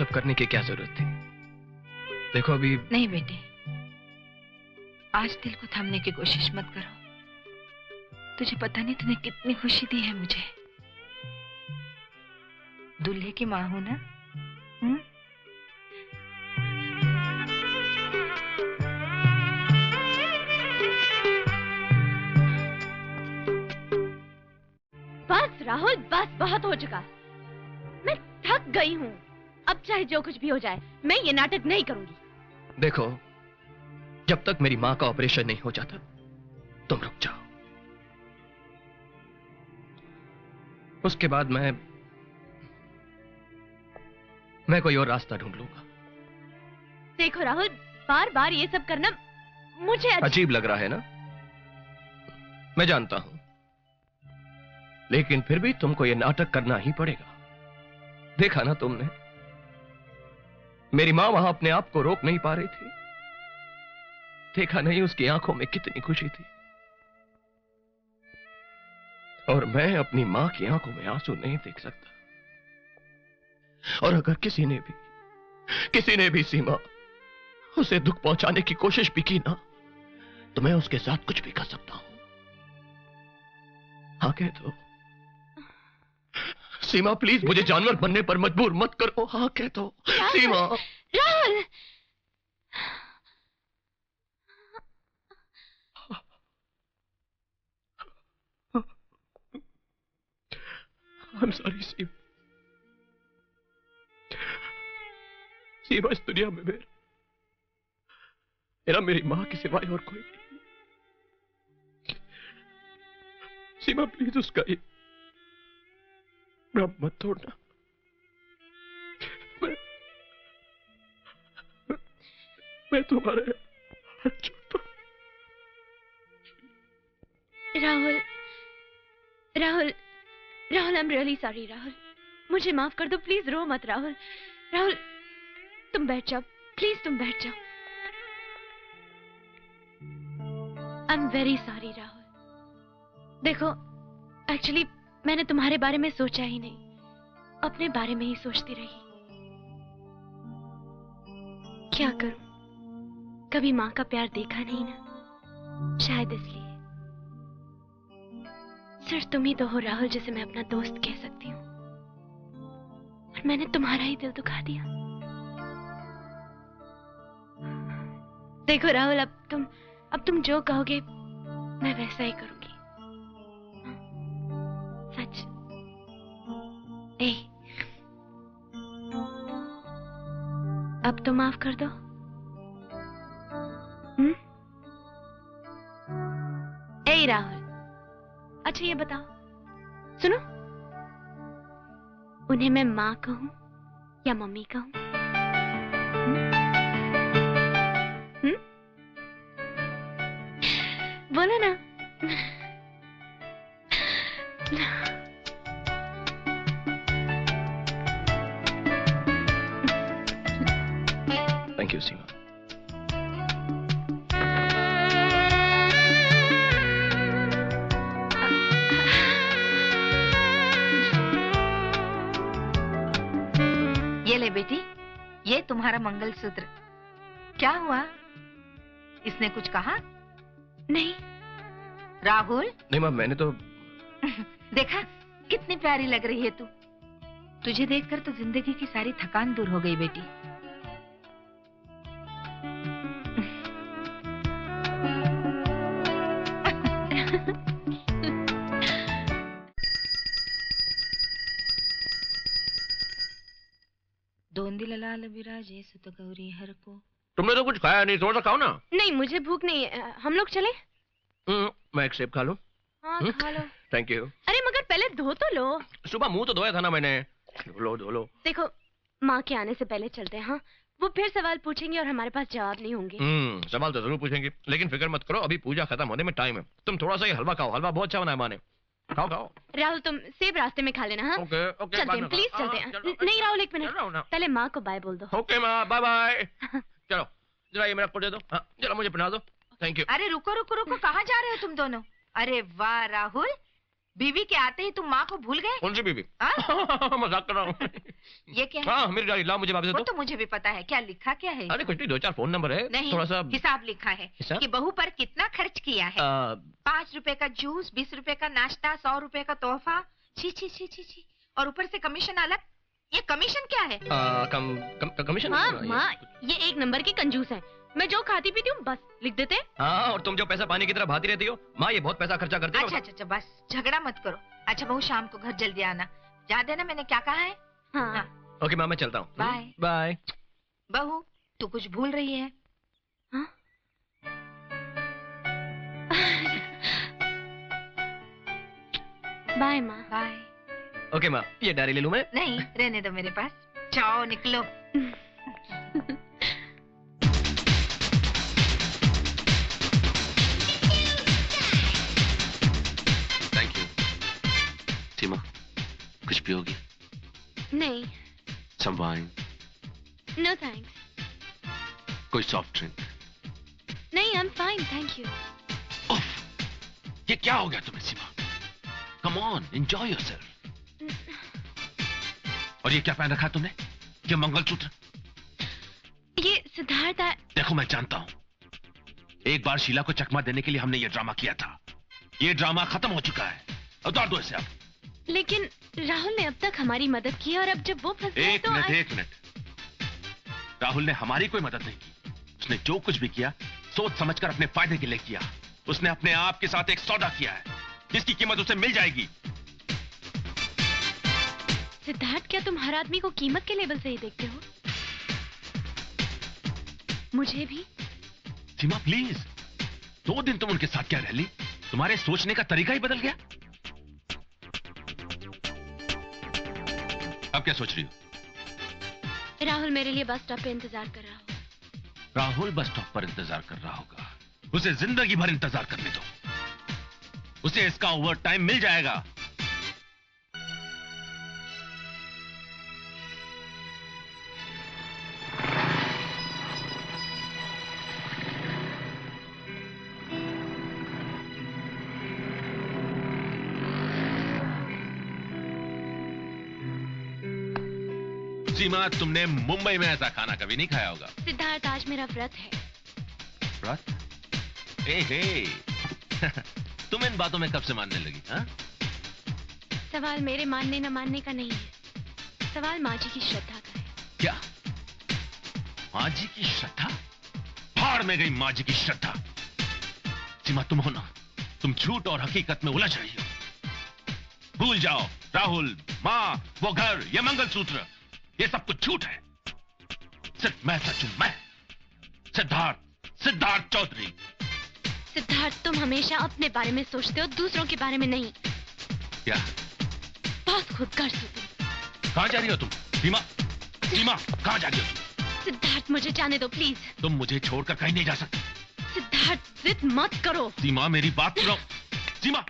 सब करने की क्या जरूरत थी? देखो अभी। नहीं बेटे, आज दिल को थामने की कोशिश मत करो। तुझे पता नहीं तूने कितनी खुशी दी है मुझे। दूल्हे की माँ हूं ना। बस राहुल, बस बहुत हो चुका। मैं थक गई हूँ। अब चाहे जो कुछ भी हो जाए, मैं ये नाटक नहीं करूंगी। देखो, जब तक मेरी माँ का ऑपरेशन नहीं हो जाता तुम रुक जाओ। उसके बाद मैं कोई और रास्ता ढूंढ लूंगा। देखो राहुल, बार बार ये सब करना मुझे अजीब लग रहा है ना? मैं जानता हूं, लेकिन फिर भी तुमको ये नाटक करना ही पड़ेगा। देखा ना तुमने, मेरी मां वहां अपने आप को रोक नहीं पा रही थी। देखा नहीं उसकी आंखों में कितनी खुशी थी। और मैं अपनी मां की आंखों में आंसू नहीं देख सकता। और अगर किसी ने भी सीमा उसे दुख पहुंचाने की कोशिश भी की ना, तो मैं उसके साथ कुछ भी कर सकता हूं। हाँ कह दो सीमा, प्लीज मुझे जानवर बनने पर मजबूर मत करो। हाँ कह दो सीमा। राहुल, I'm sorry सीमा। सीमा, इस दुनिया में मेरा मेरी मां के सिवाय और कोई नहीं। सीमा प्लीज उसका ये भ्रम मत तोड़ना। मैं तुम्हारे हाथ जोड़ता हूं। Rahul, Rahul, Rahul, I am really sorry Rahul. मुझे माफ कर दो, प्लीज रो मत राहुल। राहुल, तुम बैठ जाओ, प्लीज तुम बैठ जाओ। I am very sorry Rahul. देखो, एक्चुअली मैंने तुम्हारे बारे में सोचा ही नहीं, अपने बारे में ही सोचती रही। क्या करूं, कभी मां का प्यार देखा नहीं ना, शायद इसलिए। सिर्फ तुम ही तो हो राहुल जिसे मैं अपना दोस्त कह सकती हूँ, और मैंने तुम्हारा ही दिल दुखा दिया। देखो राहुल, अब तुम जो कहोगे मैं वैसा ही करूंगी। सच। अब तो माफ कर दो। राहुल, अच्छा ये बताओ, सुनो, उन्हें मैं माँ कहूं या मम्मी कहूं? बोलो ना। थैंक यू सीमा। ये ले बेटी, ये तुम्हारा मंगलसूत्र। क्या हुआ, इसने कुछ कहा? नहीं राहुल। नहीं मां, मैंने तो देखा कितनी प्यारी लग रही है तू। तुझे देखकर तो जिंदगी की सारी थकान दूर हो गई बेटी। दोंदी लाल विराजे सुत गौरी हर को। तुमने तो कुछ खाया नहीं, थोड़ा सा खाओ ना। नहीं, मुझे भूख नहीं है, हम लोग चले? मैं एक सेब खा लूं? हाँ खा लो। Thank you. अरे मगर पहले धो तो लो। सुबह मुंह तो धोया था ना मैंने। धो लो। देखो, माँ के आने से पहले चलते हैं। हाँ, वो फिर सवाल पूछेंगे और हमारे पास जवाब नहीं होंगे। सवाल तो जरूर पूछेंगे, लेकिन फिक्र मत करो, अभी पूजा खत्म होने में टाइम है। तुम थोड़ा सा ही हलवा खाओ, हलवा बहुत अच्छा बना है माँ ने। खाओ। राहुल, तुम सेब रास्ते में खा लेना। हाँ ओके, चलते हैं, प्लीज चलते हैं। नहीं राहुल, एक मिनट, पहले माँ को बाय बोल दो। ओके माँ, बाय बाय। चलो जरा ये मेरा कोट दे दो। हाँ जरा मुझे पहना दो। Thank you. अरे रुको, कहाँ जा रहे हो तुम दोनों? अरे वाह राहुल, बीवी के आते ही तुम माँ को भूल गए? कौन सी बीवी? हाँ? मजाक कर रहा हूँ। ये क्या है? हाँ मेरी डायरी लाओ, मुझे वापस दे वो दो। तो मुझे भी पता है। क्या लिखा क्या है? अरे कुछ नहीं, 2-4 फोन नंबर है। नहीं, थोड़ा सा हिसाब लिखा है हिसाब? कि बहू पर कितना खर्च किया है। 5 रुपए का जूस, 20 रुपए का नाश्ता, 100 रुपए का तोहफा। छी छी छी छी छी। और ऊपर से कमीशन अलग। ये कमीशन क्या है? कमीशन? हाँ माँ, ये एक नंबर की कंजूस है। मैं जो खाती पीती हूँ बस लिख देते। हाँ, और तुम जो पैसा पानी की तरह बहाती रहती हो। माँ ये बहुत पैसा खर्चा करती है। अच्छा अच्छा अच्छा, बस झगड़ा मत करो। अच्छा बहू, शाम को घर जल्दी आना। याद है ना मैंने क्या कहा है? हाँ। ओके माँ, मैं चलता हूँ। बाय। बाय। बहू तू कुछ भूल रही है। हाँ? बाय माँ। बाय। ओके माँ, ये डायरी ले लूँ मैं? नहीं, रहने दो मेरे पास। जाओ निकलो। Thank you. सीमा, कुछ पियोगी? नहीं। Some wine? No thanks. कोई सॉफ्ट ड्रिंक? नहीं, I am fine, thank you. उफ, ये क्या हो गया तुम्हें Seema? Come on, enjoy yourself. और ये क्या पहन रखा है तुमने? ये मंगलसूत्र? ये सिद्धार्थ देखो मैं जानता हूं, एक बार शीला को चकमा देने के लिए हमने ये ड्रामा किया था। ये ड्रामा खत्म हो चुका है। उतार दो इसे अब। लेकिन राहुल ने अब तक हमारी मदद की और अब जब वो फंस गया तो एक मिनट। राहुल ने हमारी कोई मदद नहीं की। उसने जो कुछ भी किया सोच समझकर अपने फायदे के लिए किया। उसने अपने आप के साथ एक सौदा किया है जिसकी कीमत उसे मिल जाएगी। सिद्धार्थ, क्या तुम हर आदमी को कीमत के लेवल से ही देखते हो? मुझे भी? सीमा प्लीज, 2 दिन तुम उनके साथ क्या रह ली? तुम्हारे सोचने का तरीका ही बदल गया। अब क्या सोच रही हो? राहुल मेरे लिए बस स्टॉप पे इंतजार कर रहा हो। राहुल बस स्टॉप पर इंतजार कर रहा होगा। उसे जिंदगी भर इंतजार करने दो। उसे इसका ओवर टाइम मिल जाएगा। सीमा, तुमने मुंबई में ऐसा खाना कभी नहीं खाया होगा। सिद्धार्थ, आज मेरा व्रत है। व्रत? हे तुम इन बातों में कब से मानने लगी? हाँ? सवाल मेरे मानने न मानने का नहीं है, सवाल माँ जी की श्रद्धा का है। क्या? माँ जी की श्रद्धा? भाड़ में गई माँ जी की श्रद्धा। सीमा, तुम हो ना, तुम झूठ और हकीकत में उलझ रही हो। भूल जाओ, राहुल, माँ, वो घर, ये मंगलसूत्र, ये सब कुछ झूठ है। सिर्फ मैं सच हूं, मैं सिद्धार्थ चौधरी। सिद्धार्थ, तुम हमेशा अपने बारे में सोचते हो, दूसरों के बारे में नहीं। क्या? बहुत खुदगर्ज हो तुम। कहां जा रही हो तुम? सीमा, कहां जा रही हो तुम? सिद्धार्थ, मुझे जाने दो प्लीज। तुम मुझे छोड़कर कहीं नहीं जा सकते। सिद्धार्थ, जिद मत करो। सीमा, मेरी बात सुनो। सीमा।